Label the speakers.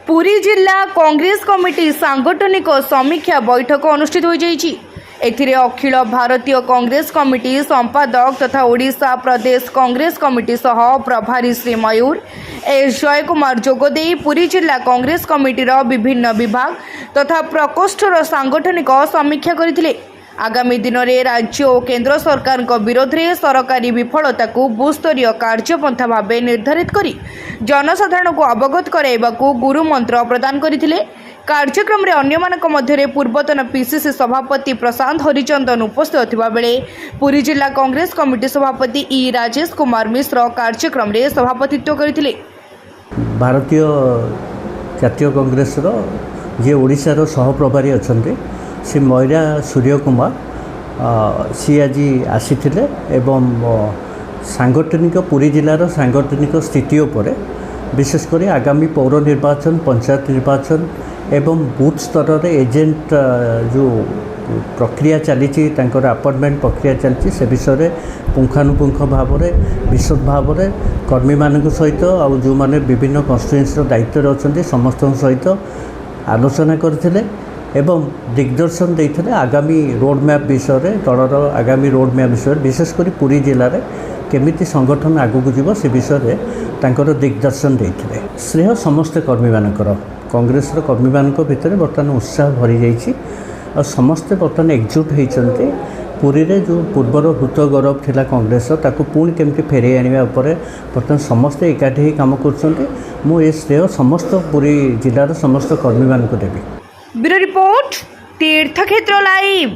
Speaker 1: पुरी जिला कांग्रेस कमिटी सांगठनिक समीक्षा बैठक अनुष्ठित हो जाइछि। एथिरे अखिल भारतीय कांग्रेस कमिटी संपादक तथा ओडिशा प्रदेश कांग्रेस कमिटी सह प्रभारी श्री मयूर एस जयकुमार जोगदे पुरी जिला कांग्रेस कमिटीर विभिन्न विभाग तथा प्रकोष्ठर सांगठनिक समीक्षा करथिले। आगामी दिन में राज्य और केंद्र सरकार विरोध में सरकारी विफलता को भूस्तरीय कार्यपंथा भाव निर्धारित कर जनसाधारण को अवगत कराइबाकू गुरु मंत्र प्रदान करथिले। कार्यक्रम रे अन्यमानक मध्य पूर्वतन पीसीसी सभापति प्रशांत हरिचंदन उपस्थित थिबा बेले पुरी जिला कांग्रेस कमिटी सभापति ई राजेश कुमार मिश्र कार्यक्रम रे सभापतित्व करथिले।
Speaker 2: भारतीय जातीय कांग्रेस जे ओडिशार सहप्रभारी अछन्ते से मयरा सूर्य कुमार सी आज आसी एवं सांगठनिक पुरी जिलार सांगठनिक स्थिति उपर विशेषकर आगामी पौर निर्वाचन पंचायत निर्वाचन एवं बूथ स्तर रे एजेंट जो प्रक्रिया चली अपॉइंटमेंट प्रक्रिया चलती से विषय पुंखानुपुंख भाव में विशद भाव में कर्मी मान सहित आउ जो मैंने विभिन्न कन्स्टिट्यूएंसी दायित्व अच्छा समस्त सहित आलोचना करते एवं दिग्दर्शन देते आगामी रोड मैप विषय दलर आगामी रोड मैप विषय विशेषकर पुरी जिले में केमिति संगठन आगू जीव से विषय तांकर दिग्दर्शन देते। श्रेय समस्त कर्मी मानकर कांग्रेस कर्मी मान भितर बर्तमान उत्साह भरी जाइए और समस्ते बर्तमान एकजुट होती पुरी रे जो पूर्वर हूत गौरव थिला कांग्रेस ताकू पुणी केमती फेरे आने बर्तमान समस्ते एकाठी काम कर श्रेय समस्त पुरी जिलार समस्त कर्मी मान देवी।
Speaker 1: ब्यूरो रिपोर्ट तीर्थक्षेत्र लाइव।